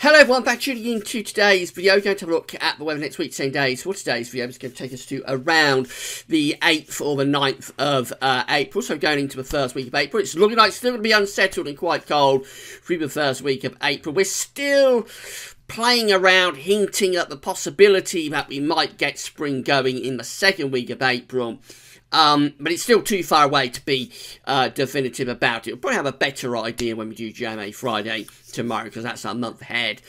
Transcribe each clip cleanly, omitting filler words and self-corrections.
Hello everyone, back tuning into today's video. We're going to have a look at the weather next week, 10 days. For today's video, it's going to take us to around the 8th or the 9th of April. So going into the first week of April. It's looking like it's still going to be unsettled and quite cold through the first week of April. We're still playing around, hinting at the possibility that we might get spring going in the second week of April. But it's still too far away to be definitive about it. We'll probably have a better idea when we do GMA Friday tomorrow, because that's our month ahead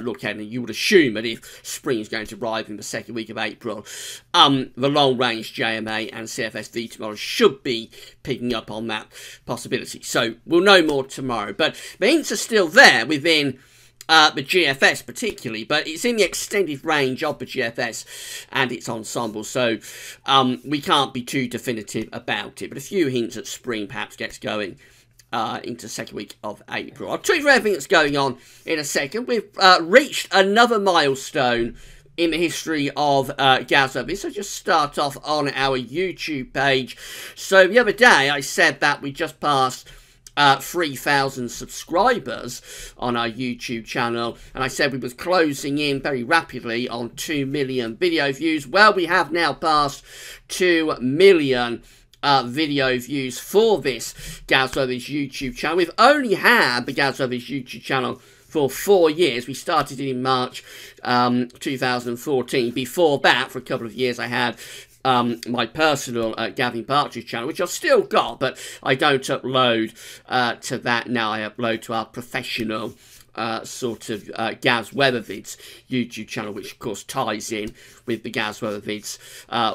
look at, and you would assume that if spring is going to arrive in the second week of April, the long-range JMA and CFS tomorrow should be picking up on that possibility. So we'll know more tomorrow. But the hints are still there within the GFS particularly, but it's in the extended range of the GFS and its ensemble, so we can't be too definitive about it, but a few hints at spring perhaps gets going into the second week of April. I'll tell you everything that's going on in a second. We've reached another milestone in the history of GWV, so just start off on our YouTube page. So the other day I said that we just passed 3,000 subscribers on our YouTube channel, and I said we was closing in very rapidly on 2 million video views. Well, we have now passed 2 million video views for this GWV's YouTube channel. We've only had the GWV's YouTube channel for 4 years. We started it in March 2014. Before that, for a couple of years, I had my personal Gavin Partridge channel, which I've still got, but I don't upload to that now. I upload to our professional sort of Gaz Weathervids YouTube channel, which of course ties in with the Gaz Weathervids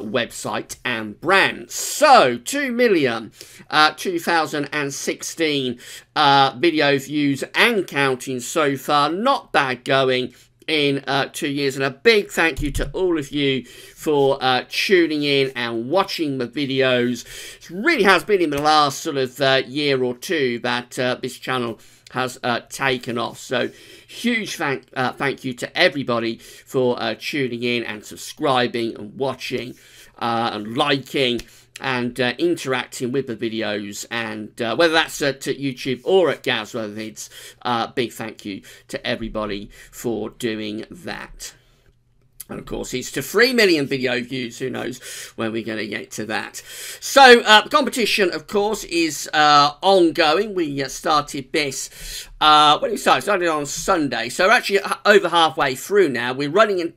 website and brand. So 2 million 2016 video views and counting so far. Not bad going in 2 years, and a big thank you to all of you for tuning in and watching the videos. It really has been in the last sort of year or two that this channel has taken off, so huge thank you to everybody for tuning in and subscribing and watching and liking and interacting with the videos, and whether that's at YouTube or at Gaz Weathervids, big thank you to everybody for doing that. And of course, it's to 3 million video views. Who knows when we're going to get to that. So, the competition, of course, is ongoing. We started this, when we started on Sunday. So, we're actually over halfway through now. We're running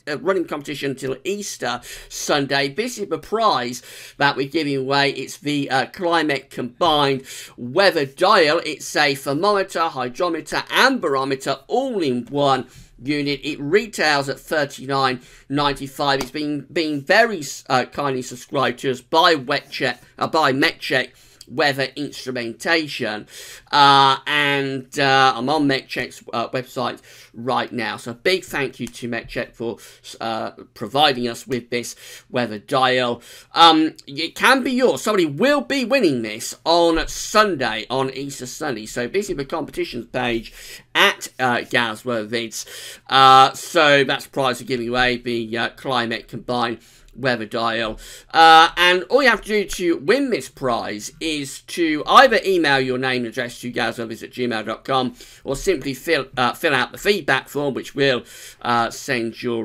competition until Easter Sunday. This is the prize that we're giving away. It's the Climate Combined Weather Dial. It's a thermometer, hydrometer, and barometer all in one unit. It retails at $39.95. It's been very kindly subscribed to us by MetCheck Weather Instrumentation, and I'm on MetCheck's website right now, so a big thank you to MetCheck for providing us with this weather dial. It can be yours. Somebody will be winning this on Sunday, on Easter Sunday, so visit the competitions page at Gaz Weathervids. So that's the prize we're giving away, the Climate Combined Weather Dial, and all you have to do to win this prize is to either email your name and address to gazweathervids@gmail.com, or simply fill out the feedback form, which will send your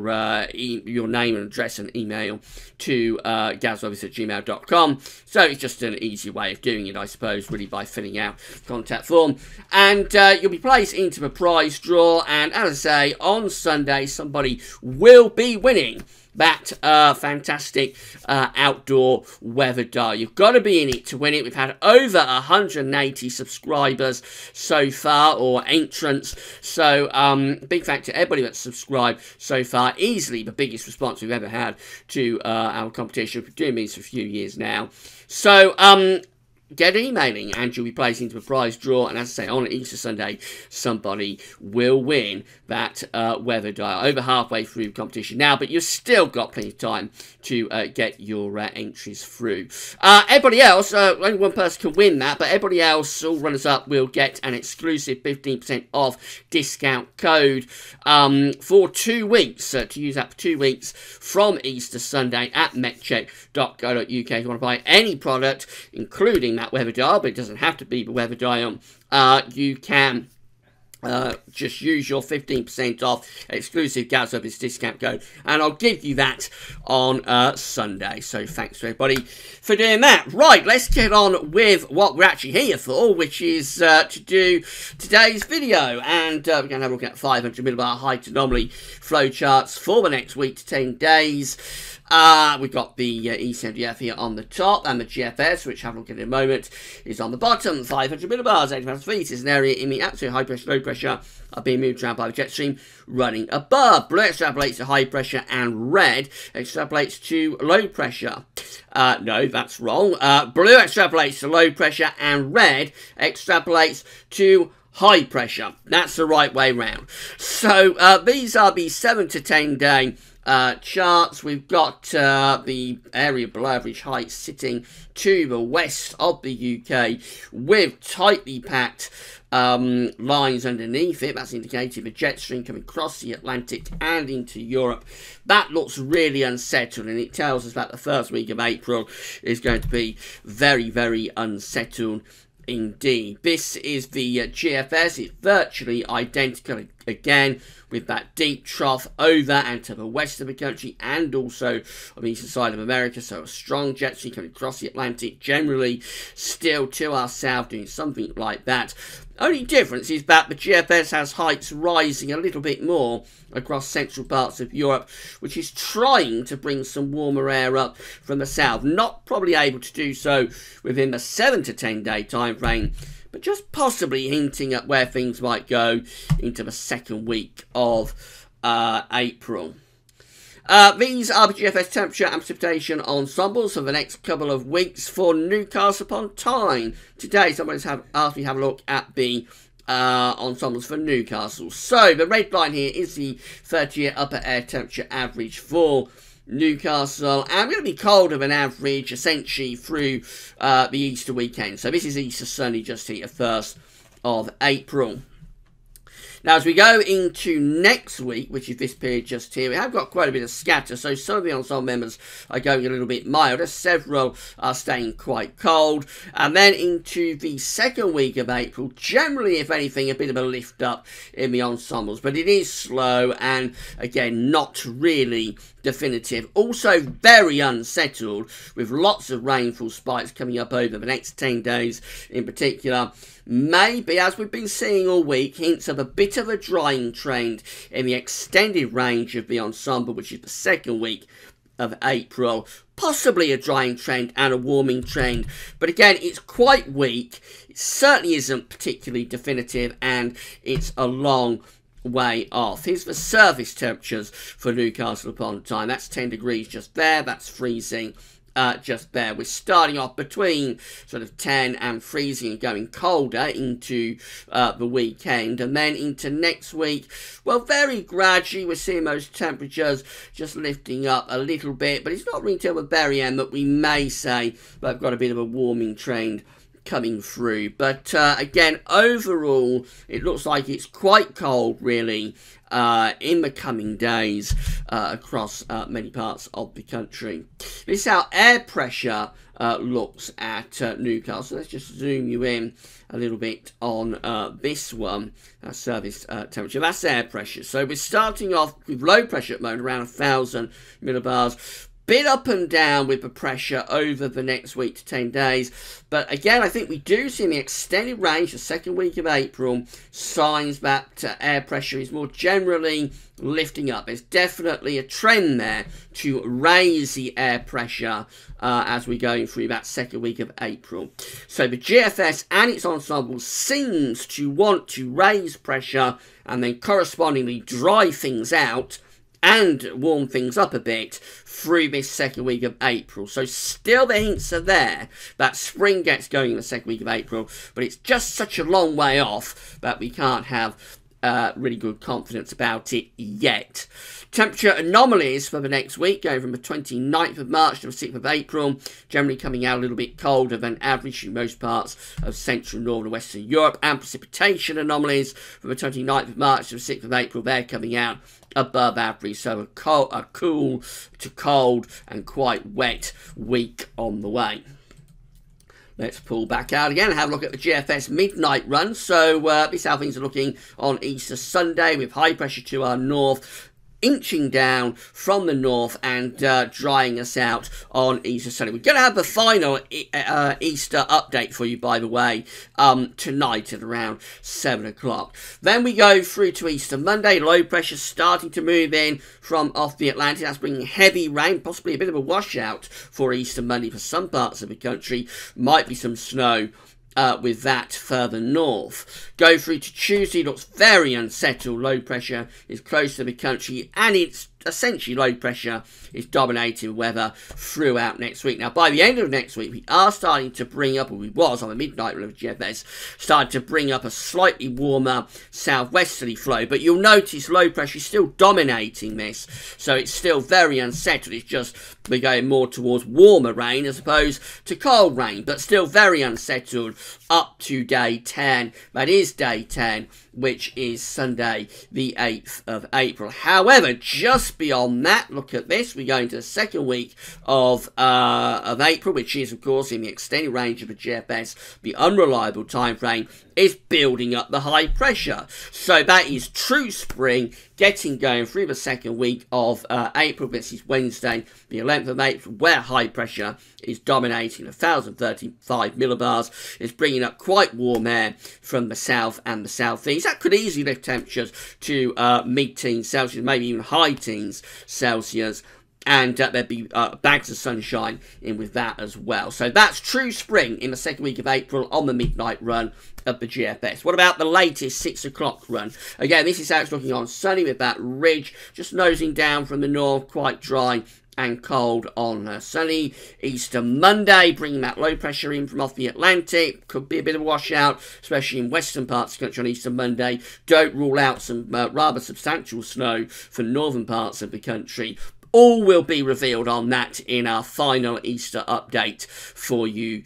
name and address and email to gazweathervids@gmail.com. So it's just an easy way of doing it, I suppose, really, by filling out the contact form, and you'll be placed into the prize draw. And as I say, on Sunday somebody will be winning that fantastic outdoor weather dial. You've got to be in it to win it. We've had over 180 subscribers so far, or entrants. So big thanks to everybody that's subscribed so far. Easily the biggest response we've ever had to our competition. We've been doing these for a few years now. So get emailing and you'll be placed into a prize draw, and as I say, on Easter Sunday somebody will win that weather dial. Over halfway through the competition now, but you've still got plenty of time to get your entries through. Everybody else, only one person can win that, but everybody else, all runners up, will get an exclusive 15% off discount code for 2 weeks, to use that for 2 weeks from Easter Sunday at metcheck.co.uk. If you want to buy any product, including that weather dial, but it doesn't have to be the weather dial, you can just use your 15% off exclusive GWV discount code, and I'll give you that on Sunday. So thanks to everybody for doing that. Right, let's get on with what we're actually here for, which is to do today's video. And we're going to have a look at 500 millibar height anomaly flowcharts for the next week to 10 days. We've got the ECMDF here on the top, and the GFS, which have a look at in a moment, is on the bottom. 500 millibars, 80,000 feet is an area in the absolute high pressure, low pressure are being moved around by the jet stream running above. Blue extrapolates to high pressure, and red extrapolates to low pressure. No, that's wrong. Blue extrapolates to low pressure, and red extrapolates to high pressure. That's the right way round. So these are the 7 to 10 day charts. We've got the area below average height sitting to the west of the UK with tightly packed lines underneath it. That's indicating the jet stream coming across the Atlantic and into Europe. That looks really unsettled, and it tells us that the first week of April is going to be very, very unsettled indeed. This is the GFS. It's virtually identical again, with that deep trough over and to the west of the country, and also on the eastern side of America. So a strong jet stream coming across the Atlantic, generally still to our south, doing something like that. Only difference is that the GFS has heights rising a little bit more across central parts of Europe, which is trying to bring some warmer air up from the south. Not probably able to do so within the 7 to 10 day time frame, but just possibly hinting at where things might go into the second week of April. These are the GFS temperature and precipitation ensembles for the next couple of weeks for Newcastle upon Tyne. Today, someone's asked me to have a look at the ensembles for Newcastle. So, the red line here is the 30-year upper air temperature average for Newcastle, and we're going to be colder than average essentially through the Easter weekend. So this is Easter Sunday, just here, 1st of April. Now, as we go into next week, which is this period just here, we have got quite a bit of scatter. So some of the ensemble members are going a little bit milder. Several are staying quite cold. And then into the second week of April, generally, if anything, a bit of a lift up in the ensembles. But it is slow and, again, not really definitive. Also very unsettled, with lots of rainfall spikes coming up over the next 10 days in particular. Maybe, as we've been seeing all week, hints of a bit of a drying trend in the extended range of the ensemble, which is the second week of April. Possibly a drying trend and a warming trend. But again, it's quite weak. It certainly isn't particularly definitive, and it's a long way off. Here's the surface temperatures for Newcastle upon Tyne. That's 10 degrees just there. That's freezing just there. We're starting off between sort of 10 and freezing and going colder into the weekend, and then into next week, well, very gradually we're seeing those temperatures just lifting up a little bit, but it's not really until the very end that we may say that we've got a bit of a warming trend coming through. But again, overall, it looks like it's quite cold, really, in the coming days across many parts of the country. This is how air pressure looks at Newcastle. Let's just zoom you in a little bit on this one, surface temperature. That's air pressure. So we're starting off with low pressure at the moment, around 1,000 millibars. Bit up and down with the pressure over the next week to 10 days. But again, I think we do see in the extended range, the second week of April, signs that air pressure is more generally lifting up. There's definitely a trend there to raise the air pressure as we're going through that second week of April. So the GFS and its ensemble seems to want to raise pressure and then correspondingly dry things out and warm things up a bit through this second week of April. So still the hints are there that spring gets going in the second week of April, but it's just such a long way off that we can't have really good confidence about it yet. Temperature anomalies for the next week, going from the 29th of March to the 6th of April, generally coming out a little bit colder than average in most parts of Central, Northern and Western Europe. And precipitation anomalies from the 29th of March to the 6th of April, they're coming out above average. So a cool to cold and quite wet week on the way. let's pull back out again and have a look at the GFS midnight run. So this is how things are looking on Easter Sunday, with high pressure to our north, inching down from the north and drying us out on Easter Sunday. We're going to have the final Easter update for you, by the way, tonight at around 7 o'clock. Then we go through to Easter Monday. Low pressure starting to move in from off the Atlantic. That's bringing heavy rain, possibly a bit of a washout for Easter Monday for some parts of the country. Might be some snow with that further north. Go through to Tuesday, looks very unsettled. Low pressure is close to the country, and it's essentially low pressure is dominating weather throughout next week. Now, by the end of next week, we are starting to bring up, or we was on the midnight run of GFS, started to bring up a slightly warmer southwesterly flow. But you'll notice low pressure is still dominating this, so it's still very unsettled. It's just we're going more towards warmer rain as opposed to cold rain, but still very unsettled up to day 10. That is day 10, which is Sunday the 8th of April. However, just beyond that, look at this. We go into the second week of April, which is, of course, in the extended range of the GFS. The unreliable time frame is building up the high pressure. So that is true spring getting going through the second week of April. This is Wednesday, the 11th of April, where high pressure is dominating. 1,035 millibars is bringing up quite warm air from the south and the southeast. That could easily lift temperatures to mid-teens Celsius, maybe even high teens Celsius. And there'd be bags of sunshine in with that as well. So that's true spring in the second week of April on the midnight run of the GFS. What about the latest 6 o'clock run? Again, this is how it's looking on Sunday, with that ridge just nosing down from the north, quite dry and cold on sunny. Easter Monday, bringing that low pressure in from off the Atlantic. Could be a bit of a washout, especially in western parts of the country on Easter Monday. Don't rule out some rather substantial snow for northern parts of the country. All will be revealed on that in our final Easter update for you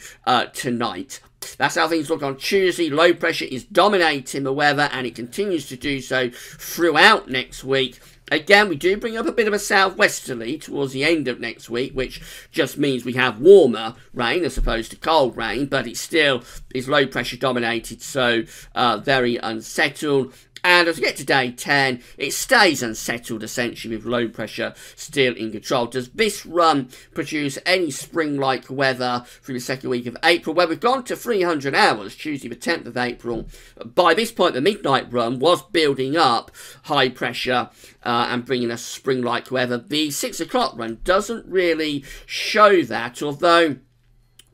tonight. That's how things look on Tuesday. Low pressure is dominating the weather, and it continues to do so throughout next week. Again, we do bring up a bit of a southwesterly towards the end of next week, which just means we have warmer rain as opposed to cold rain, but it still is low pressure dominated, so very unsettled. And as we get to day 10, it stays unsettled essentially, with low pressure still in control. Does this run produce any spring-like weather through the second week of April? Well, we've gone to 300 hours, Tuesday the 10th of April. By this point, the midnight run was building up high pressure and bringing us spring-like weather. The 6 o'clock run doesn't really show that, although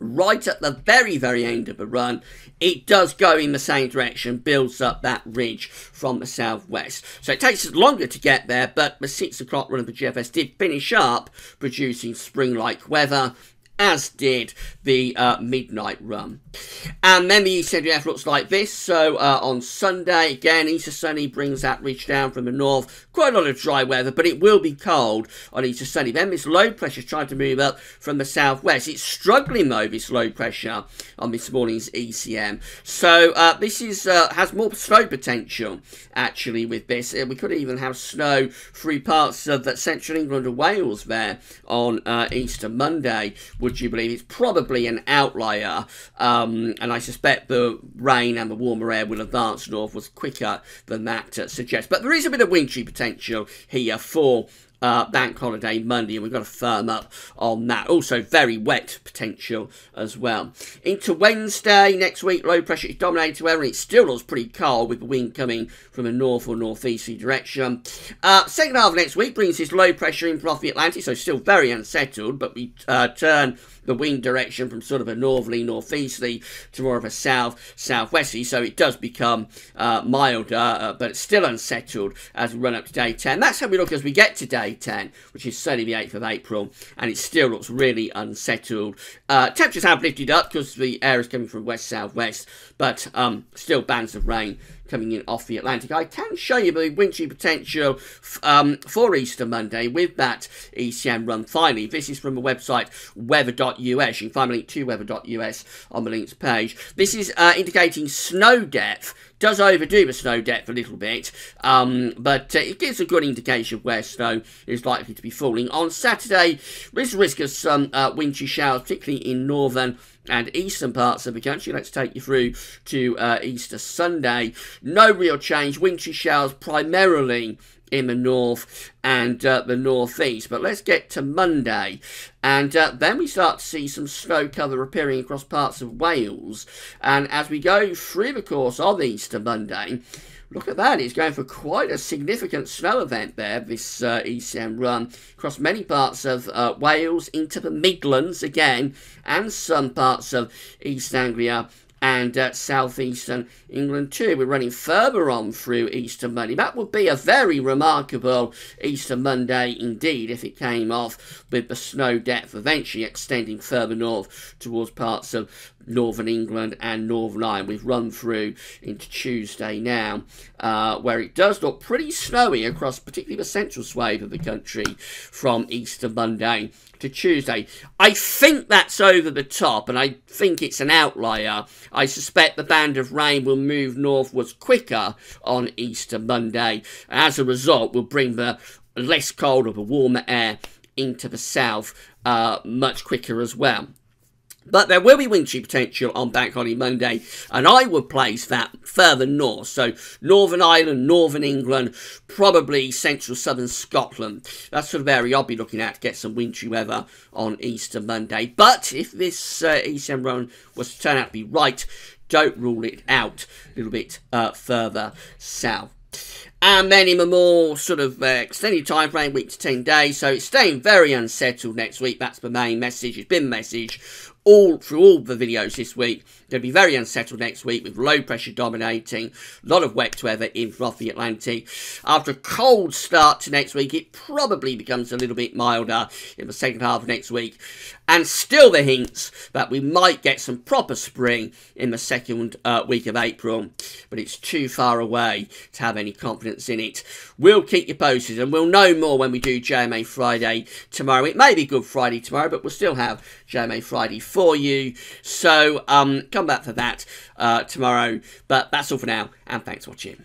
right at the very, very end of the run, it does go in the same direction, builds up that ridge from the southwest. So it takes us longer to get there, but the 6 o'clock run of the GFS did finish up producing spring-like weather, as did the midnight run. And then the East NDF looks like this. So on Sunday, again, Easter Sunday brings that ridge down from the north. Quite a lot of dry weather, but it will be cold on Easter Sunday. Then this low pressure is trying to move up from the southwest. It's struggling, though, this low pressure on this morning's ECM. So this is has more snow potential, actually, with this. We could even have snow through parts of central England and Wales there on Easter Monday. Would you believe? It's probably an outlier, and I suspect the rain and the warmer air will advance northwards quicker than that suggests. But there is a bit of wintry potential here for Bank Holiday Monday, and we've got to firm up on that. Also, very wet potential as well. Into Wednesday next week, low pressure is dominating weather, and it still looks pretty cold with the wind coming from a north or northeasterly direction. Second half of next week brings this low pressure in from off the Atlantic, so still very unsettled, but we turn the wind direction from sort of a northerly, northeasterly to more of a southwesterly, so it does become milder, but it's still unsettled as we run up to day 10. That's how we look as we get to day 10, which is Sunday the 8th of April, and it still looks really unsettled. Temperatures have lifted up because the air is coming from west-southwest, but still bands of rain coming in off the Atlantic. I can show you the wintry potential for Easter Monday with that ECM run finally. This is from the website weather.us. You can find a link to weather.us on the links page. This is indicating snow depth. Does overdo the snow depth a little bit, but it gives a good indication of where snow is likely to be falling. On Saturday, there's a risk of some wintry showers, particularly in northern and eastern parts of the country. Let's take you through to Easter Sunday. No real change. Wintry showers primarily in the north and the northeast. But let's get to Monday, and then we start to see some snow cover appearing across parts of Wales. And as we go through the course of Easter Monday, look at that, it's going for quite a significant snow event there, this ECM run, across many parts of Wales, into the Midlands again, and some parts of East Anglia and southeastern England too. We're running further on through Easter Monday. That would be a very remarkable Easter Monday indeed if it came off with the snow depth eventually extending further north towards parts of northern England and Northern Ireland. We've run through into Tuesday now, where it does look pretty snowy across particularly the central swathe of the country from Easter Monday to Tuesday. I think that's over the top, and I think it's an outlier. I suspect the band of rain will move northwards quicker on Easter Monday, and as a result will bring the less cold or the warmer air into the south much quicker as well. But there will be wintry potential on Bank Holiday Monday, and I would place that further north. So Northern Ireland, Northern England, probably central southern Scotland. That's sort of area I'll be looking at to get some wintry weather on Easter Monday. But if this ECM run was to turn out to be right, don't rule it out a little bit further south. And then in a more sort of extended time frame, week to 10 days, so it's staying very unsettled next week. That's the main message. It's been the message through all the videos this week. Going to be very unsettled next week with low pressure dominating, a lot of wet weather in off the Atlantic. After a cold start to next week, it probably becomes a little bit milder in the second half of next week. And still the hints that we might get some proper spring in the second week of April. But it's too far away to have any confidence in it. We'll keep you posted, and we'll know more when we do JMA Friday tomorrow. It may be Good Friday tomorrow, but we'll still have JMA Friday for you. So come back for that tomorrow. But that's all for now, and thanks for watching.